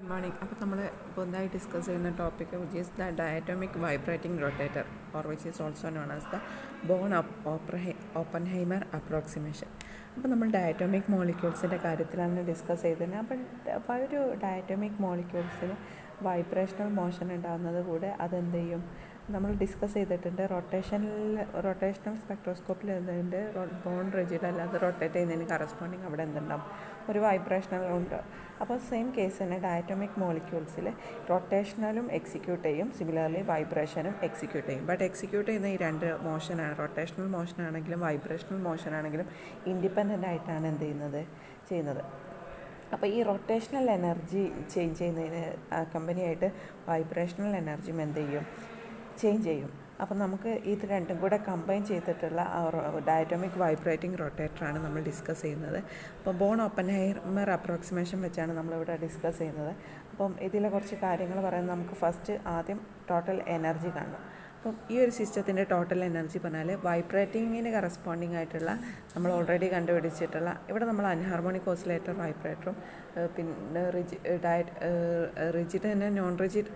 Good morning. അപ്പോൾ നമ്മൾ പുതുതായി ഡിസ്കസ് ചെയ്യുന്ന topic which is the diatomic vibrating rotator or which is also known as the Born Oppenheimer approximation. അപ്പോൾ നമ്മൾ diatomic മോളിക്യൂൾസിൻ്റെ കാര്യത്തിലാണ് ഡിസ്കസ് ചെയ്തത്. അപ്പോൾ ഒരു ഡയറ്റോമിക് മോളിക്യൂൾസിന് വൈബ്രേഷണൽ മോഷൻ ഉണ്ടാകുന്നത് കൂടെ അതെന്ത് ചെയ്യും നമ്മൾ ഡിസ്കസ് ചെയ്തിട്ടുണ്ട്. റൊട്ടേഷണൽ സ്പെക്ട്രോസ്കോപ്പിൽ എന്തുണ്ട്, ബോൺ റിജിഡ് അല്ലാതെ റൊട്ടേറ്റ് ചെയ്യുന്നതിന് കറസ്പോണ്ടിങ് അവിടെ എന്തുണ്ടാവും, ഒരു വൈബ്രേഷണൽ ഉണ്ട്. അപ്പോൾ സെയിം കേസ് തന്നെ ഡയറ്റോമിക് മോളിക്യൂൾസിൽ റൊട്ടേഷണലും എക്സിക്യൂട്ട് ചെയ്യും, സിമിലർലി വൈബ്രേഷനും എക്സിക്യൂട്ട് ചെയ്യും. ബട്ട് എക്സിക്യൂട്ട് ചെയ്യുന്ന ഈ രണ്ട് മോഷനാണ്, റൊട്ടേഷണൽ മോഷനാണെങ്കിലും വൈബ്രേഷണൽ മോഷനാണെങ്കിലും ഇൻഡിപെൻഡൻ്റ് ആയിട്ടാണ് എന്ത് ചെയ്യുന്നത്. അപ്പോൾ ഈ റൊട്ടേഷണൽ എനർജി ചേഞ്ച് ചെയ്യുന്നതിന് കമ്പനിയായിട്ട് വൈബ്രേഷണൽ എനർജിയും എന്ത് ചെയ്യും, ചേഞ്ച് ചെയ്യും. അപ്പോൾ നമുക്ക് ഇത് രണ്ടും കൂടെ കമ്പൈൻ ചെയ്തിട്ടുള്ള ഡയറ്റോമിക് വൈബ്രേറ്റിംഗ് റൊട്ടേറ്ററാണ് നമ്മൾ ഡിസ്കസ് ചെയ്യുന്നത്. അപ്പോൾ ബോൺ ഓപ്പൻഹൈമർ അപ്രോക്സിമേഷൻ വെച്ചാണ് നമ്മളിവിടെ ഡിസ്കസ് ചെയ്യുന്നത്. അപ്പം ഇതിലെ കുറച്ച് കാര്യങ്ങൾ പറയുന്നത് നമുക്ക് ഫസ്റ്റ് ആദ്യം ടോട്ടൽ എനർജി കാണണം. അപ്പം ഈ ഒരു സിസ്റ്റത്തിൻ്റെ ടോട്ടൽ എനർജി പറഞ്ഞാൽ വൈബ്രേറ്റിങ്ങിന് കറസ്പോണ്ടിങ് ആയിട്ടുള്ള നമ്മൾ ഓൾറെഡി കണ്ടുപിടിച്ചിട്ടുള്ള, ഇവിടെ നമ്മൾ അൻഹാർമോണിക് ഓസിലേറ്റർ വൈബ്രേറ്ററും പിന്നെ റിജിഡ് തന്നെ നോൺ റിജിഡ്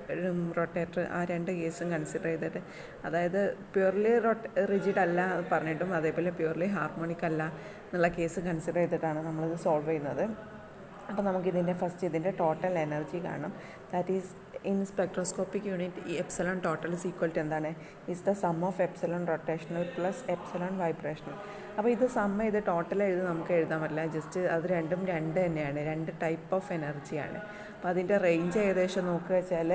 റൊട്ടേറ്റർ ആ രണ്ട് കേസും കൺസിഡർ ചെയ്തിട്ട്, അതായത് പ്യൂർലി റിജിഡ് അല്ല പറഞ്ഞിട്ടും അതേപോലെ പ്യൂർലി ഹാർമോണിക് അല്ല എന്നുള്ള കേസ് കൺസിഡർ ചെയ്തിട്ടാണ് നമ്മളിത് സോൾവ് ചെയ്യുന്നത്. അപ്പോൾ നമുക്കിതിൻ്റെ ഫസ്റ്റ് ഇതിൻ്റെ ടോട്ടൽ എനർജി കാണണം. That is in spectroscopic unit ഈ epsilon total is equal to എന്താണ്, is the sum of epsilon rotational plus epsilon vibrational. അപ്പോൾ ഇത് സമ്മ ഇത് ടോട്ടൽ നമുക്ക് എഴുതാൻ പറ്റില്ല, ജസ്റ്റ് അത് രണ്ടും രണ്ട് തന്നെയാണ്, രണ്ട് ടൈപ്പ് ഓഫ് എനർജിയാണ്. അപ്പോൾ അതിൻ്റെ റേഞ്ച് ഏകദേശം നോക്കുക വെച്ചാൽ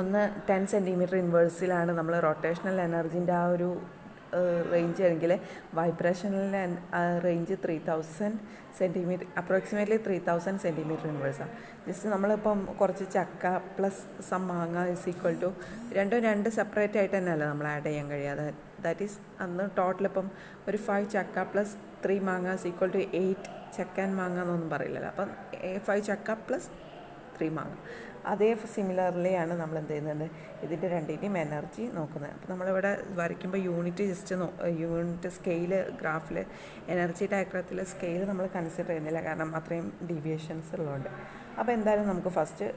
ഒന്ന് 10 സെൻറ്റിമീറ്റർ ഇൻവേഴ്സിലാണ് നമ്മൾ റൊട്ടേഷണൽ എനർജീൻ്റെ ആ ഒരു റേഞ്ച് ആണെങ്കിൽ vibrational range 3000 centimetre, approximately 3000 centimetre ഇൻവേഴ്സാണ്. ജസ്റ്റ് നമ്മളിപ്പം കുറച്ച് ചക്ക പ്ലസ് സം മാങ്ങ ഈസ് ഈക്വൽ ടു രണ്ടും രണ്ട് സെപ്പറേറ്റ് ആയിട്ട് തന്നെയല്ല നമ്മൾ ആഡ് ചെയ്യാൻ കഴിയാതെ. ദാറ്റ് ഈസ് അന്ന് ടോട്ടൽ ഇപ്പം ഒരു 5 ചക്ക പ്ലസ് 3 മാങ്ങ ഈസ് ഈക്വൽ ടു 8 ചക്ക ആൻഡ് മാങ്ങ എന്നൊന്നും പറയില്ലല്ലോ. അപ്പം 5 ചക്ക പ്ലസ് 3 മാങ്ങ. അതേ സിമിലർലിയാണ് നമ്മൾ എന്ത് ചെയ്യുന്നത്, ഇതിൻ്റെ രണ്ടിൻ്റെയും എനർജി നോക്കുന്നത്. അപ്പോൾ നമ്മളിവിടെ വരയ്ക്കുമ്പോൾ യൂണിറ്റ് യൂണിറ്റ് സ്കെയില് ഗ്രാഫിൽ എനർജി ഡയഗ്രത്തിൽ സ്കെയിൽ നമ്മൾ കൺസിഡർ ചെയ്യുന്നില്ല, കാരണം അത്രയും ഡീവിയേഷൻസ് ഉള്ളതുകൊണ്ട്. അപ്പോൾ എന്തായാലും നമുക്ക് ഫസ്റ്റ്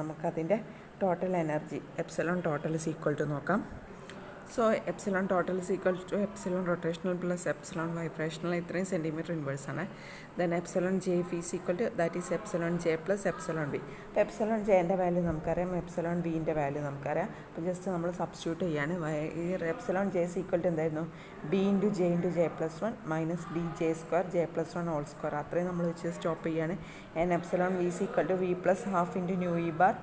നമുക്കതിൻ്റെ total energy epsilon total is equal to നോക്കാം. So epsilon total is equal to epsilon rotational plus epsilon vibrational, ഇത്രയും സെൻറ്റിമീറ്റർ ഇൻവേഴ്സാണ്. Then epsilon J is equal to that is epsilon J plus epsilon V. അപ്പോൾ epsilon ജെൻ്റെ value നമുക്കറിയാം, epsilon വിൻ്റെ value നമുക്കറിയാം. അപ്പോൾ just നമ്മൾ സബ്സ്റ്റിറ്റ്യൂട്ട് ചെയ്യാണ്. ഈ epsilon J is equal to എന്തായിരുന്നു, B into J plus 1 minus D J square J plus 1 whole square, അത്രയും നമ്മൾ വെച്ച് സ്റ്റോപ്പ് ചെയ്യാണ്. And epsilon V is equal to V plus half into nu E bar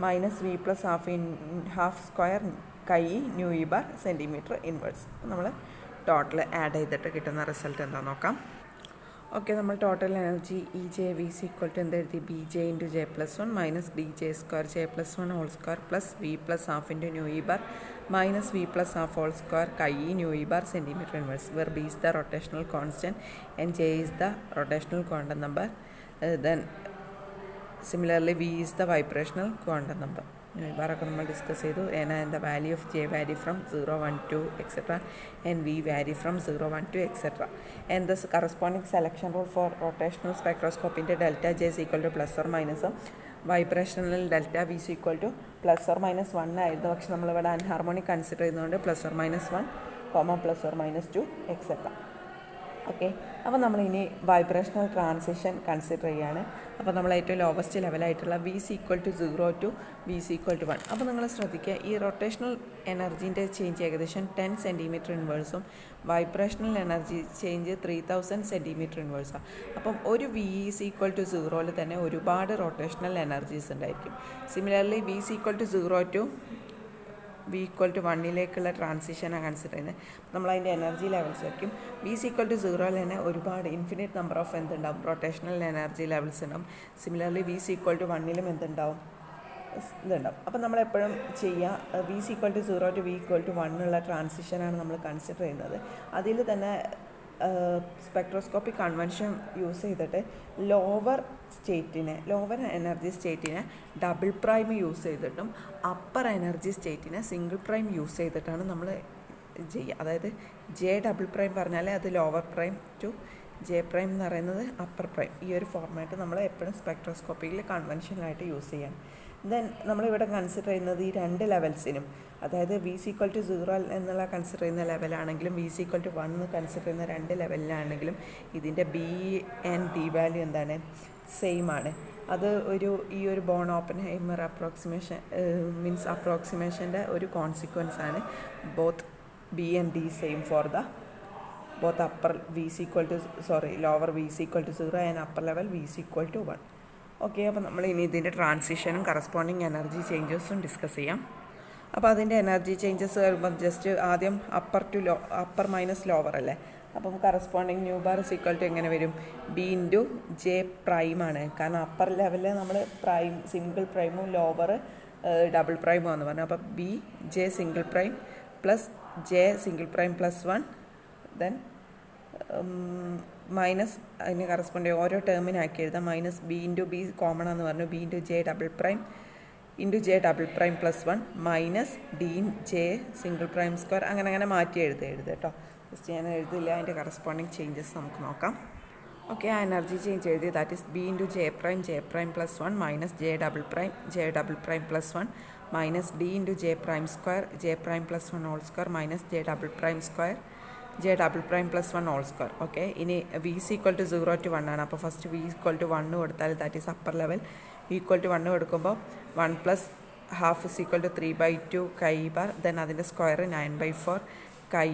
minus V plus half square chi nu E bar centimetre inverse. നമ്മൾ total add ചെയ്തിട്ട് കിട്ടുന്ന result എന്താണെന്ന് നോക്കാം. Okay, നമ്മൾ total energy E J V C equal to എന്തെഴുതി, B J into J plus 1 minus D J square J plus 1 whole square plus V plus half into nu E bar minus V plus half whole square chi nu E bar centimetre inverse, where B is the rotational constant and J is the rotational quantum number. Then similarly V is the vibrational quantum number. ബാറൊക്കെ നമ്മൾ discuss ചെയ്തു. And the value of J vary from 0, 1, 2 etcetera and V vary from 0, 1, 2 etcetera. And the corresponding selection rule for rotational സ്പെക്ട്രോസ്കോപ്പിൻ്റെ delta J is equal to plus or മൈനസും vibrational delta V is equal to plus or minus 1 ആയിരുന്നു. പക്ഷെ നമ്മളിവിടെ anharmonic consider ചെയ്യുന്നതുകൊണ്ട് plus or minus 1, plus or minus 2 etcetera. Okay, അപ്പോൾ നമ്മളിനി vibrational transition consider ചെയ്യുകയാണ്. അപ്പോൾ നമ്മൾ ഏറ്റവും ലോവസ്റ്റ് ലെവലായിട്ടുള്ള V C equal to 0 to V C equal to 1. അപ്പോൾ നിങ്ങൾ ശ്രദ്ധിക്കുക, ഈ റൊട്ടേഷണൽ എനർജീൻ്റെ ചേഞ്ച് ഏകദേശം 10 സെൻറ്റിമീറ്റർ ഇൻവേഴ്സും വൈബ്രേഷണൽ എനർജി ചേഞ്ച് 3000 സെൻറ്റിമീറ്റർ ഇൻവേഴ്സാണ്. അപ്പം ഒരു വി ഈസ് ഈക്വൽ ടു 0യിൽ തന്നെ ഒരുപാട് റൊട്ടേഷണൽ എനർജീസ് ഉണ്ടായിരിക്കും. Similarly V is equal to 0 to V equal to 1ലേക്കുള്ള ട്രാൻസിഷനാണ് കൺസിഡർ ചെയ്യുന്നത്. നമ്മളതിൻ്റെ എനർജി ലെവൽസ് വയ്ക്കും. വി ഈസ് ഈക്വൽ ടു 0യിൽ തന്നെ ഒരുപാട് ഇൻഫിനിറ്റ് നമ്പർ ഓഫ് എന്തുണ്ടാവും, റൊട്ടേഷണൽ എനർജി ലെവൽസ് ഉണ്ടാവും. Similarly V is equal to 1ലും എന്തുണ്ടാവും, ഇതുണ്ടാവും. അപ്പോൾ നമ്മളെപ്പോഴും ചെയ്യുക, V is equal to 0 to V equal to 1 ഉള്ള ട്രാൻസിഷനാണ് നമ്മൾ കൺസിഡർ ചെയ്യുന്നത്. അതിൽ തന്നെ സ്പെക്ട്രോസ്കോപ്പിക് കൺവെൻഷൻ യൂസ് ചെയ്തിട്ട് ലോവർ എനർജി സ്റ്റേറ്റിനെ ഡബിൾ പ്രൈം യൂസ് ചെയ്തിട്ടും അപ്പർ എനർജി സ്റ്റേറ്റിനെ സിംഗിൾ പ്രൈം യൂസ് ചെയ്തിട്ടാണ് നമ്മൾ ചെയ്യുക. അതായത് ജെ ഡബിൾ പ്രൈം പറഞ്ഞാൽ അത് lower prime to J prime എന്ന് പറയുന്നത് അപ്പർ പ്രൈം. ഈ ഒരു ഫോർമാറ്റ് നമ്മൾ എപ്പോഴും സ്പെക്ട്രോസ്കോപ്പിയിൽ കൺവെൻഷനലായിട്ട് യൂസ് ചെയ്യാൻ. ദെൻ നമ്മളിവിടെ കൺസിഡർ ചെയ്യുന്നത് ഈ രണ്ട് ലെവൽസിനും, അതായത് വി സി ഈക്വൽ ടു 0 എന്നുള്ള കൺസിഡർ ചെയ്യുന്ന ലെവലാണെങ്കിലും V C equal to 1 consider ചെയ്യുന്ന രണ്ട് ലെവലിലാണെങ്കിലും ഇതിൻ്റെ ബി ആൻഡ് ഡി വാല്യൂ എന്താണ്, സെയിം ആണ്. അത് ഈ ഒരു ബോൺ ഓപ്പൻഹൈമർ അപ്രോക്സിമേഷൻ മീൻസ് അപ്രോക്സിമേഷൻ്റെ ഒരു കോൺസിക്വൻസ് ആണ്. Both B and D same for the both upper V C equal to lower V C equal to 0 and upper level V C equal to 1. Okay, അപ്പോൾ നമ്മൾ ഇനി ഇതിൻ്റെ ട്രാൻസിഷനും corresponding energy ചേഞ്ചസും discuss ചെയ്യാം. അപ്പോൾ അതിൻ്റെ എനർജി ചേഞ്ചസ് വരുമ്പോൾ ജസ്റ്റ് ആദ്യം അപ്പർ മൈനസ് ലോവർ അല്ലേ. അപ്പം corresponding nu bar is equal to എങ്ങനെ വരും, ബി ഇൻറ്റു ജെ പ്രൈം ആണ്. കാരണം അപ്പർ ലെവലിൽ നമ്മൾ പ്രൈം സിംഗിൾ പ്രൈമും ലോവർ ഡബിൾ പ്രൈമും ആണെന്ന് പറഞ്ഞു. അപ്പോൾ B J single prime plus J single prime plus 1 then minus അതിന് കറസ്പോണ്ട് ഓരോ ടേമിനാക്കി എഴുതാം. Minus B into B common എന്ന് പറഞ്ഞു, B into J double prime into J double prime plus 1 minus D J single prime square. അങ്ങനെ മാറ്റി എഴുതുക കേട്ടോ. Just ഞാൻ എഴുതില്ല, അതിൻ്റെ കറസ്പോണ്ടിങ് ചേഞ്ചസ് നമുക്ക് നോക്കാം. ഓക്കെ, ആ എനർജി ചേഞ്ച് എഴുതി. That is B into J prime plus 1 minus J double prime plus 1 minus D into J prime plus 1 whole square minus J double prime plus 1 whole square. Okay, ഇനി V C equal to 0 to 1 ആണ്. അപ്പോൾ first we equal to 1 കൊടുത്താൽ that is upper level. Equal to 1 കൊടുക്കുമ്പോൾ 1 plus half is equal to 3/2 chi bar. Then അതിൻ്റെ square 9/4 കൈ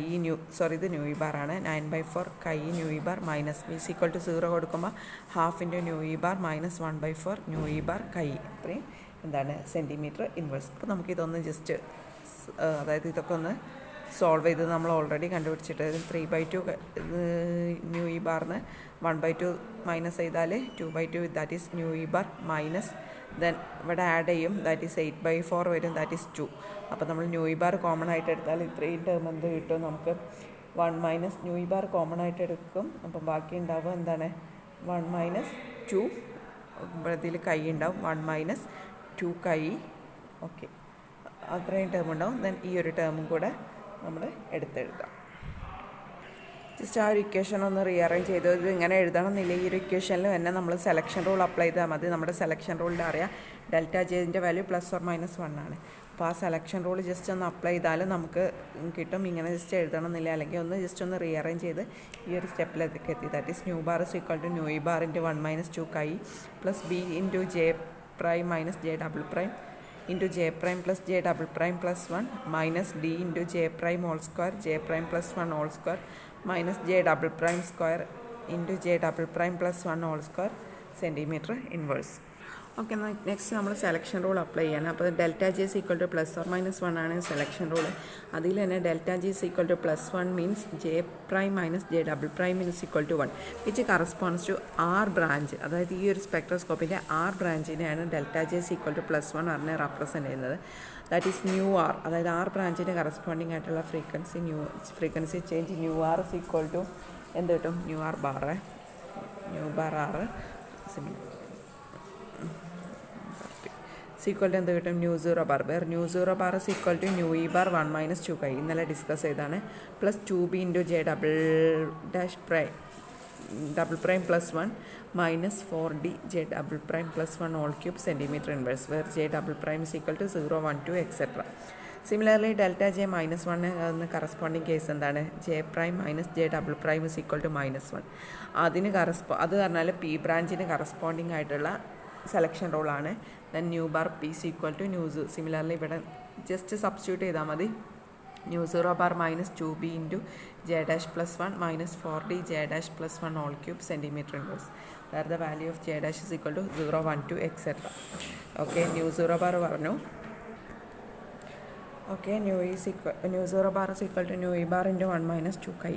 ഇത് new E bar ആണ്. 9/4 chi nu E bar minus V C equal to 0 കൊടുക്കുമ്പോൾ half into nu E bar minus 1/4 nu E bar chi. ഇത്രയും എന്താണ് centimetre inverse. അപ്പോൾ നമുക്കിതൊന്ന് just അതായത് ഇതൊക്കെ ഒന്ന് സോൾവ് ചെയ്ത് നമ്മൾ ഓൾറെഡി കണ്ടുപിടിച്ചിട്ട് 3/2 ന്യൂ ഇ ബാറിന് 1/2 മൈനസ് ചെയ്താൽ 2/2 that is new E bar minus then ഇവിടെ ആഡ് ചെയ്യും, ദാറ്റ് ഈസ് 8/4 വരും, ദാറ്റ് ഈസ് 2. അപ്പോൾ നമ്മൾ ന്യൂ ഇ ബാർ കോമൺ ആയിട്ട് എടുത്താൽ ഇത്രയും ടേം എന്ത് കിട്ടും നമുക്ക്, 1 minus new E bar common ആയിട്ട് എടുക്കും. അപ്പം ബാക്കി ഉണ്ടാവുക എന്താണ്, 1 മൈനസ് 2 ഇതിൽ കൈ ഉണ്ടാവും, 1 മൈനസ് 2 കൈ. ഓക്കെ, അത്രയും ടേം ഉണ്ടാവും. ദെൻ ഈ ഒരു ടേമും കൂടെ നമ്മൾ എടുത്തെഴുതാം. ജസ്റ്റ് ആ ഒരു ഇക്വേഷൻ ഒന്ന് റീഅറേഞ്ച് ചെയ്ത് ഇത് ഇങ്ങനെ എഴുതണമെന്നില്ല. ഈ ഒരു ഇക്വേഷനിൽ തന്നെ നമ്മൾ സെലക്ഷൻ റൂൾ അപ്ലൈ ചെയ്താൽ മതി. നമ്മുടെ സെലക്ഷൻ റൂളിൽ അറിയാം ഡെൽറ്റ ജെൻ്റെ വാല്യൂ +or-1 ആണ്. അപ്പോൾ ആ സെലക്ഷൻ റൂൾ ജസ്റ്റ് ഒന്ന് അപ്ലൈ ചെയ്താൽ നമുക്ക് കിട്ടും. ഇങ്ങനെ ജസ്റ്റ് എഴുതണമെന്നില്ല, അല്ലെങ്കിൽ ഒന്ന് ജസ്റ്റ് ഒന്ന് റീഅറേഞ്ച് ചെയ്ത് ഈ ഒരു സ്റ്റെപ്പിലേക്ക് എത്തി. That is nu bar is equal to nu E bar into 1 minus 2 chi plus B into J prime minus J double prime into j prime plus j double prime plus 1 minus d into j prime whole square j prime plus 1 whole square minus j double prime square into j double prime plus 1 whole square centimeter inverse. Okay, next നമ്മൾ selection rule apply ചെയ്യണം. അപ്പോൾ delta J is equal to +or-1 ആണ് selection rule. അതിൽ തന്നെ delta J is equal to +1 means J prime minus J double prime is equal to 1 which corresponds to R branch. അതായത് ഈ ഒരു സ്പെക്ട്രോസ്കോപ്പിൻ്റെ R ബ്രാഞ്ചിനെയാണ് delta J is equal to +1 ആറിനെ represent ചെയ്യുന്നത്. That is nu R. അതായത് R ബ്രാഞ്ചിന് corresponding ആയിട്ടുള്ള frequency change nu R is equal to എന്ത് കിട്ടും, nu bar R equal to എന്ത് കിട്ടും, nu zero bar. Where nu zero bar is equal to nu E bar 1 minus 2 chi ഇന്നലെ discuss ചെയ്താണ് plus 2b into J double prime plus 1 minus 4d J double prime plus 1 whole cube centimetre inverse. Where J double prime is equal to 0, 1, 2 etcetera. Similarly delta J -1 എന്ന corresponding case എന്താണ്, J prime minus J double prime is equal to -1. അത് പറഞ്ഞാൽ P ബ്രാഞ്ചിന് corresponding ആയിട്ടുള്ള selection റൂളാണ്. Then nu bar P is equal to similarly ഇവിടെ just substitute ചെയ്താൽ മതി. Nu zero bar minus 2b into J dash plus 1 minus 4d J dash plus 1 whole cube centimetre inverse. Where the value of J dash is equal to 0, 1, 2 etcetera. Okay, nu zero bar പറഞ്ഞു. Okay, nu zero bar is equal to nu E bar into 1 minus 2 chi.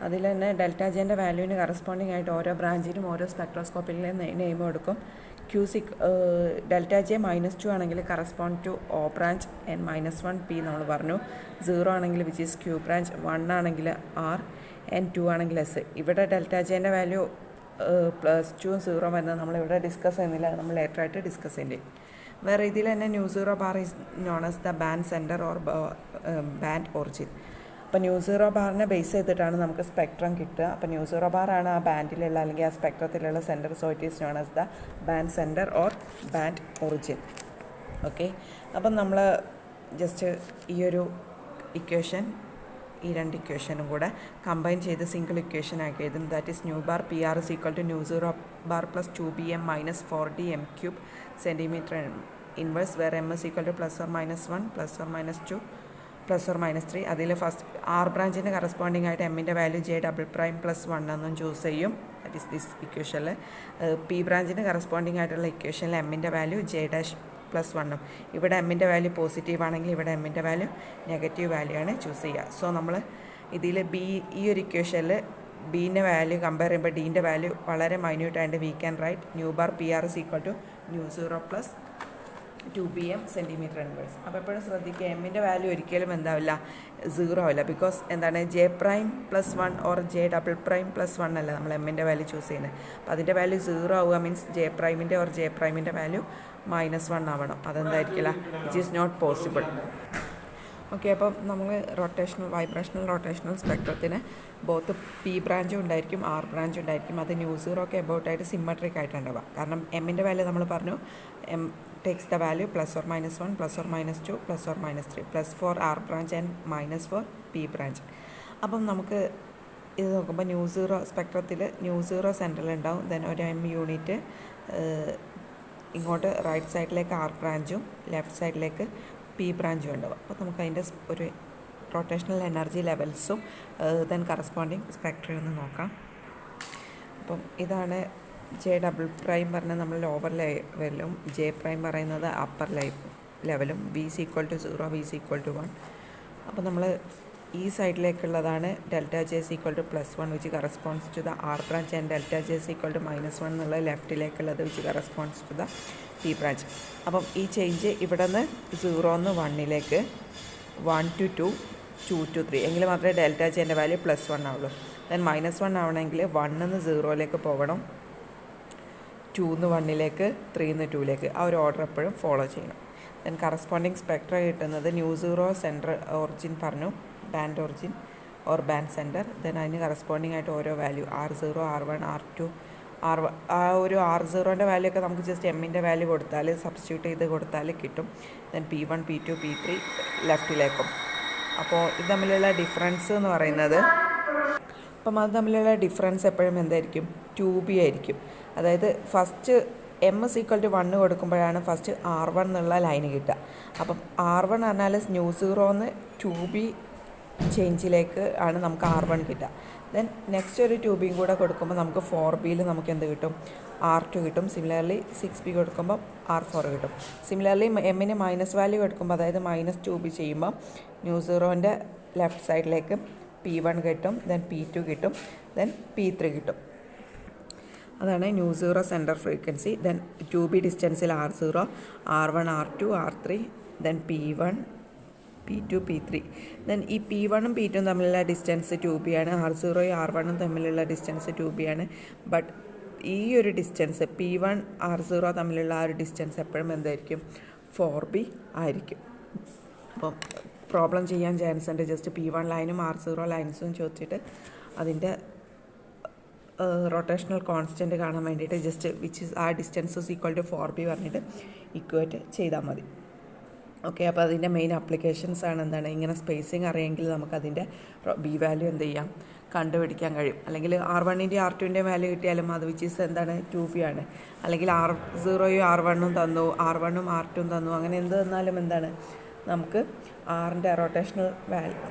അതിൽ തന്നെ delta ജെൻ്റെ വാല്യൂവിന് corresponding ആയിട്ട് ഓരോ ബ്രാഞ്ചിനും ഓരോ സ്പെക്ട്രോസ്കോപ്പിലെ നെയിം കൊടുക്കും. ഡെൽറ്റ ജെ -2 ആണെങ്കിൽ correspond to O branch and -1 P നമ്മൾ പറഞ്ഞു. 0 ആണെങ്കിൽ വിച്ച് ഈസ് ക്യൂ ബ്രാഞ്ച്, 1 ആണെങ്കിൽ ആർ and 2 ആണെങ്കിൽ എസ്. ഇവിടെ ഡെൽറ്റ ജെൻ്റെ വാല്യൂ +2 0 വരുന്നത് നമ്മളിവിടെ ഡിസ്കസ് ചെയ്യുന്നില്ല, നമ്മൾ ലേറ്ററായിട്ട് ഡിസ്കസ് ചെയ്യേണ്ടി. വേറെ ഇതിൽ തന്നെ new zero bar is known as the band centre or band origin. അപ്പോൾ ന്യൂ സീറോ ബാറിനെ ബേസ് ചെയ്തിട്ടാണ് നമുക്ക് സ്പെക്ട്രം കിട്ടുക. അപ്പോൾ ന്യൂ സീറോ ബാറാണ് ആ ബാൻഡിലുള്ള അല്ലെങ്കിൽ ആ സ്പെക്ട്രത്തിലുള്ള centre. So it is known as the band centre or band origin. Okay, അപ്പം നമ്മൾ ജസ്റ്റ് ഈ ഒരു ഇക്വേഷൻ, ഈ രണ്ട് ഇക്വേഷനും കൂടെ കമ്പൈൻ ചെയ്ത് സിംഗിൾ ഇക്വേഷൻ ആക്കി എഴുതും. That is nu bar P R is equal to nu zero bar plus 2bm minus 4d m cube centimetre inverse, where M is equal to +or-1 +or-2 +or-3. അതിൽ first R ബ്രാഞ്ചിന് corresponding ആയിട്ട് എമ്മിൻ്റെ value J'+1 എന്നും choose ചെയ്യും. That is this ഇക്വേഷനിൽ. P ബ്രാഞ്ചിന് corresponding ആയിട്ടുള്ള ഇക്വേഷനിൽ എമ്മിൻ്റെ വാല്യൂ J'+1. ഇവിടെ എമ്മിൻ്റെ വാല്യൂ പോസിറ്റീവ് ആണെങ്കിൽ ഇവിടെ എമ്മിൻ്റെ വാല്യൂ നെഗറ്റീവ് വാല്യൂ ആണ് ചൂസ് ചെയ്യുക. സോ നമ്മൾ ഇതിൽ ഈ ഒരു ഇക്വേഷനിൽ ബീൻ്റെ വാല്യൂ കമ്പയർ ചെയ്യുമ്പോൾ ഡീൻ്റെ വാല്യൂ വളരെ മൈന്യൂട്ടായിട്ട് we can write nu bar P R is equal to nu zero plus 2bm centimetre inverse. അപ്പോൾ എപ്പോഴും ശ്രദ്ധിക്കുക, എമ്മിൻ്റെ വാല്യൂ ഒരിക്കലും എന്താവില്ല, 0 ആവില്ല. ബിക്കോസ് എന്താണ് J'+1 ഓർ J'+1 അല്ല നമ്മൾ എമ്മിൻ്റെ വാല്യൂ ചൂസ് ചെയ്യുന്നത്. അപ്പോൾ അതിൻ്റെ വാല്യൂ 0 ആവുക മീൻസ് J' ഓർ J'-ൻ്റെ വാല്യൂ -1 ആവണം. അതെന്തായിരിക്കില്ല, which is not possible. Okay, അപ്പം നമ്മൾ വൈബ്രേഷണൽ സ്പെക്ട്രത്തിന് ബോത്ത് പി ബ്രാഞ്ചും ഉണ്ടായിരിക്കും ആർ ബ്രാഞ്ചും ഉണ്ടായിരിക്കും. അത് ന്യൂ സീറോ ഒക്കെ എബൌട്ടായിട്ട് സിമ്മട്രിക് ആയിട്ടുണ്ടാവുക. കാരണം എമ്മിൻ്റെ വാല്യൂ നമ്മൾ പറഞ്ഞു M takes the value +or-1 +or-2 +or-3 +4 R branch and -4 P branch. അപ്പം നമുക്ക് ഇത് നോക്കുമ്പോൾ ന്യൂ സീറോ സ്പെക്ട്രത്തിൽ ന്യൂ സീറോ സെൻറ്ററിൽ ഉണ്ടാവും. ദെൻ ഒരു എം യൂണിറ്റ് ഇങ്ങോട്ട് റൈറ്റ് സൈഡിലേക്ക് ആർ ബ്രാഞ്ചും ലെഫ്റ്റ് സൈഡിലേക്ക് പി ബ്രാഞ്ചും ഉണ്ടാവും. അപ്പോൾ നമുക്ക് അതിൻ്റെ ഒരു റൊട്ടേഷണൽ എനർജി ലെവൽസും ദെൻ കറസ്പോണ്ടിങ് സ്പെക്ട്രം ഒന്ന് നോക്കാം. അപ്പം ഇതാണ് J'' പറഞ്ഞാൽ നമ്മൾ ലോവർ ലെവലും J' പറയുന്നത് അപ്പർ ലെവലും. V is equal to 0, V is equal to 1. അപ്പോൾ നമ്മൾ ഈ സൈഡിലേക്കുള്ളതാണ് ∆J is equal to +1 which corresponds to the R branch and ∆J is equal to -1 എന്നുള്ള ലെഫ്റ്റിലേക്കുള്ളത് which corresponds to the P branch. അപ്പം ഈ change ഇവിടെ നിന്ന് 0 1 1 to 2 2 to 3 എങ്കിൽ മാത്രമേ ∆Jൻ്റെ വാല്യൂ +1 ആവുള്ളൂ. ദെൻ -1 ആവണമെങ്കിൽ 1 0 പോകണം, 2 1 3 2 ആ ഒരു ഓർഡർ എപ്പോഴും ഫോളോ ചെയ്യണം. ദെൻ കറസ്പോണ്ടിങ് സ്പെക്ട്ര കിട്ടുന്നത് ന്യൂ സീറോ സെൻറ്റർ ഒറിജിൻ പറഞ്ഞു, band origin or band centre. Then അതിന് കറസ്പോണ്ടിങ് ആയിട്ട് ഓരോ value R0 R1 R2 R1 ആ ഒരു R0ൻ്റെ വാല്യൂ ഒക്കെ നമുക്ക് ജസ്റ്റ് എമ്മിൻ്റെ വാല്യൂ കൊടുത്താൽ സബ്സ്റ്റിറ്റ്യൂട്ട് ചെയ്ത് കൊടുത്താൽ കിട്ടും. Then P1 P2 P3 ലെഫ്റ്റിലേക്കും. അപ്പോൾ ഇത് തമ്മിലുള്ള ഡിഫറൻസ് എന്ന് പറയുന്നത്, അപ്പം അത് തമ്മിലുള്ള ഡിഫറൻസ് എപ്പോഴും എന്തായിരിക്കും, 2b ആയിരിക്കും. അതായത് first M is equal to 1 കൊടുക്കുമ്പോഴാണ് ഫസ്റ്റ് R1 എന്നുള്ള ലൈന് കിട്ടുക. അപ്പം R1 പറഞ്ഞാൽ ന്യൂ സീറോന്ന് 2b ചേഞ്ചിലേക്ക് ആണ് നമുക്ക് R1 കിട്ടുക. ദെൻ നെക്സ്റ്റ് ഒരു 2b കൂടെ കൊടുക്കുമ്പോൾ നമുക്ക് 4bയിൽ നമുക്ക് എന്ത് കിട്ടും, R2 കിട്ടും. സിമിലർലി 6b കൊടുക്കുമ്പോൾ R4 കിട്ടും. സിമിലർലി എമ്മിന് മൈനസ് വാല്യൂ കൊടുക്കുമ്പോൾ അതായത് -2b ചെയ്യുമ്പോൾ ന്യൂ സീറോൻ്റെ ലെഫ്റ്റ് സൈഡിലേക്ക് P1 കിട്ടും, ദെൻ P2 കിട്ടും, ദെൻ P3 കിട്ടും. അതാണ് nu zero centre frequency. Then 2b ഡിസ്റ്റൻസിൽ R0 R1 R2 R3 then P1 P2 P3. Then ഈ P1ഉം P2ഉം തമ്മിലുള്ള ഡിസ്റ്റൻസ് 2b ആണ്. R0യും R1ഉം തമ്മിലുള്ള ഡിസ്റ്റൻസ് 2b ആണ്. ബട്ട് ഈ ഒരു ഡിസ്റ്റൻസ് P1 R0 തമ്മിലുള്ള ആ ഒരു ഡിസ്റ്റൻസ് എപ്പോഴും എന്തായിരിക്കും, 4b ആയിരിക്കും. അപ്പം പ്രോബ്ലം ചെയ്യാൻ ചാൻസ് ഉണ്ട്. ജസ്റ്റ് P1 ലൈനും R0 ലൈൻസും ചോദിച്ചിട്ട് അതിൻ്റെ റൊട്ടേഷണൽ കോൺസ്റ്റൻറ്റ് കാണാൻ വേണ്ടിയിട്ട് ജസ്റ്റ് വിച്ച് ഇസ് ആ distance is equal to 4b പറഞ്ഞിട്ട് ഇക്വേറ്റ് ചെയ്താൽ മതി. ഓക്കെ, അപ്പോൾ അതിൻ്റെ മെയിൻ ആപ്ലിക്കേഷൻസ് ആണ് എന്താണ്, ഇങ്ങനെ സ്പേസിങ് അറിയെങ്കിൽ നമുക്കതിൻ്റെ ബി വാല്യൂ എന്ത് ചെയ്യാം, കണ്ടുപിടിക്കാൻ കഴിയും. അല്ലെങ്കിൽ R1ൻ്റെയും R2ൻ്റെയും വാല്യൂ കിട്ടിയാലും അത് വിച്ച് ഇസ് എന്താണ് 2b ആണ്. അല്ലെങ്കിൽ R0യും R1ഉം തന്നു, R1ഉം R2ഉം തന്നു, അങ്ങനെ എന്ത് തന്നാലും എന്താണ് നമുക്ക് ആറിൻ്റെ റൊട്ടേഷണൽ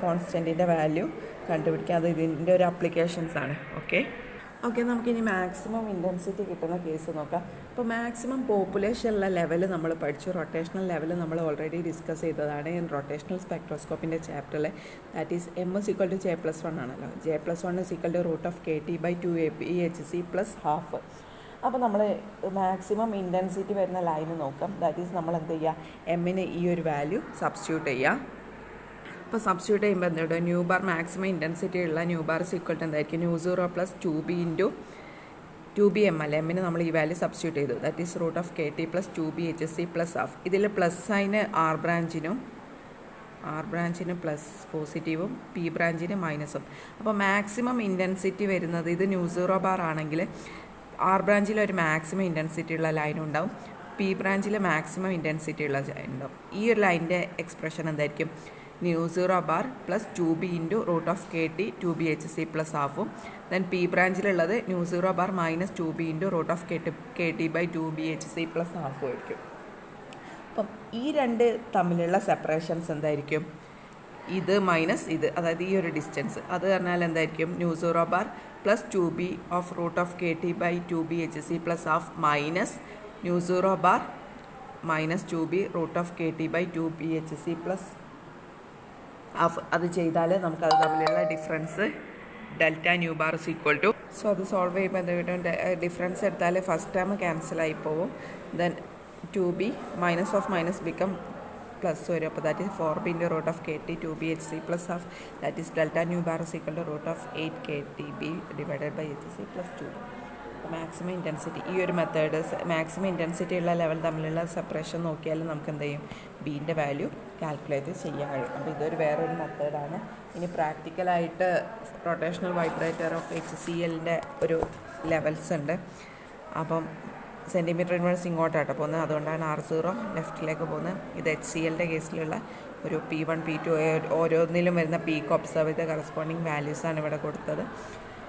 കോൺസ്റ്റൻറ്റിൻ്റെ വാല്യൂ കണ്ടുപിടിക്കാം. അത് ഇതിൻ്റെ ഒരു ആപ്ലിക്കേഷൻസ് ആണ്. ഓക്കെ, നമുക്കിനി മാക്സിമം ഇൻറ്റൻസിറ്റി കിട്ടുന്ന കേസ് നോക്കാം. അപ്പോൾ മാക്സിമം പോപ്പുലേഷനുള്ള ലെവൽ നമ്മൾ പഠിച്ചു. റൊട്ടേഷണൽ ലെവൽ നമ്മൾ ഓൾറെഡി ഡിസ്കസ് ചെയ്തതാണ് റൊട്ടേഷണൽ സ്പെക്ട്രോസ്കോപ്പിൻ്റെ ചാപ്റ്ററിൽ. That is M is equal to J+1 ആണല്ലോ. J+1 is equal to √KT/2APHC + ½. അപ്പോൾ നമ്മൾ മാക്സിമം ഇൻറ്റൻസിറ്റി വരുന്ന ലൈന് നോക്കാം. ദാറ്റ് ഈസ് നമ്മൾ എന്ത് ചെയ്യുക, എമ്മിന് ഈ ഒരു വാല്യൂ സബ്സ്റ്റിറ്റ്യൂട്ട് ചെയ്യുക. അപ്പോൾ സബ്സ്റ്റിറ്റ്യൂട്ട് ചെയ്യുമ്പോൾ എന്തുണ്ട്, ന്യൂ ബാർ മാക്സിമം ഇൻറ്റൻസിറ്റി ഉള്ള ന്യൂ ബാർ ഈക്വൽ ടു എന്തായിരിക്കും, ന്യൂ സീറോ + 2b × 2bm അല്ല, എമ്മിന് നമ്മൾ ഈ വാല്യൂ സബ്സ്റ്റിറ്റ്യൂട്ട് ചെയ്തു. ദാറ്റ് ഈസ് √KT + 2BHC + ½ ഇതിൽ പ്ലസ് സൈന് ആർ ബ്രാഞ്ചിനും ആർ ബ്രാഞ്ചിന് പ്ലസ് പോസിറ്റീവും പി ബ്രാഞ്ചിന് മൈനസും. അപ്പോൾ മാക്സിമം ഇൻറ്റൻസിറ്റി വരുന്നത് ഇത് ന്യൂ ബാർ ആണെങ്കിൽ ആർ ബ്രാഞ്ചിൽ ഒരു മാക്സിമം ഇൻറ്റൻസിറ്റി ഉള്ള ലൈൻ ഉണ്ടാവും, പി ബ്രാഞ്ചിൽ മാക്സിമം ഇൻറ്റൻസിറ്റി ഉള്ള ലൈൻ ഉണ്ടാവും. ഈ ഒരു ലൈനിൻ്റെ എക്സ്പ്രഷൻ എന്തായിരിക്കും? ν0 plus 2b into √KT 2BHC plus ഹാഫും. ദെൻ പി ബ്രാഞ്ചിലുള്ളത് ν0 minus 2b into √KT by 2BHC plus ഹാഫും ആയിരിക്കും. അപ്പം ഈ രണ്ട് തമ്മിലുള്ള സെപ്പറേഷൻസ് എന്തായിരിക്കും? ഇത് മൈനസ് ഇത്, അതായത് ഈ ഒരു ഡിസ്റ്റൻസ്, അത് പറഞ്ഞാൽ എന്തായിരിക്കും? ν0 plus 2b of √KT by 2BHC plus half minus ν0 minus 2b √KT by 2BHC plus half. അത് ചെയ്താൽ നമുക്കത് തമ്മിലുള്ള ഡിഫറൻസ് ∆ ν = ഈക്വൽ ടു. സോ അത് സോൾവ് ചെയ്യുമ്പോൾ എന്താ ഡിഫറൻസ് എടുത്താൽ ഫസ്റ്റ് ടേം ക്യാൻസലായി പോവും. Then 2b minus of minus become plus വരും. അപ്പോൾ ദാറ്റ് ഈസ് 4b ഇൻറ്റു √KT 2BHC plus half, that is ∆ ν = √8KTB divided by HC plus 2. അപ്പോൾ മാക്സിമം ഇൻറ്റൻസിറ്റി, ഈ ഒരു മെത്തേഡ് മാക്സിമം ഇൻറ്റൻസിറ്റി ഉള്ള ലെവൽ തമ്മിലുള്ള സെപ്പറേഷൻ നോക്കിയാൽ നമുക്ക് എന്ത് ചെയ്യും? ബീൻ്റെ വാല്യൂ കാൽക്കുലേറ്റ് ചെയ്യാൻ കഴിയും. അപ്പോൾ ഇതൊരു വേറൊരു മെത്തേഡാണ്. ഇനി പ്രാക്ടിക്കലായിട്ട് റൊട്ടേഷണൽ വൈബ്രേറ്റർ ഓഫ് HCLൻ്റെ ഒരു ലെവൽസ് ഉണ്ട്. അപ്പം സെൻറ്റിമീറ്റർ ഇൻവേഴ്സ് ഇങ്ങോട്ടാട്ടോ പോകുന്നത്, അതുകൊണ്ടാണ് R0 ലെഫ്റ്റിലേക്ക് പോകുന്നത്. ഇത് HCLൻ്റെ കേസിലുള്ള ഒരു P1 P2 ഓരോന്നിലും വരുന്ന പീക്ക് ഒബ്സർവ് ചെയ്ത കറസ്പോണ്ടിങ് വാല്യൂസാണ് ഇവിടെ കൊടുത്തത്.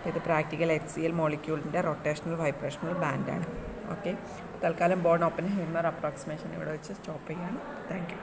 ഇത് പ്രാക്ടിക്കൽ HCL മോളിക്യൂളിൻ്റെ റൊട്ടേഷണൽ വൈബ്രേഷണൽ ബാൻഡാണ്. ഓക്കെ, തൽക്കാലം ബോൺ ഓപ്പൺഹൈമർ അപ്രോക്സിമേഷൻ ഇവിടെ വെച്ച് സ്റ്റോപ്പ് ചെയ്യാണ്. Thank U.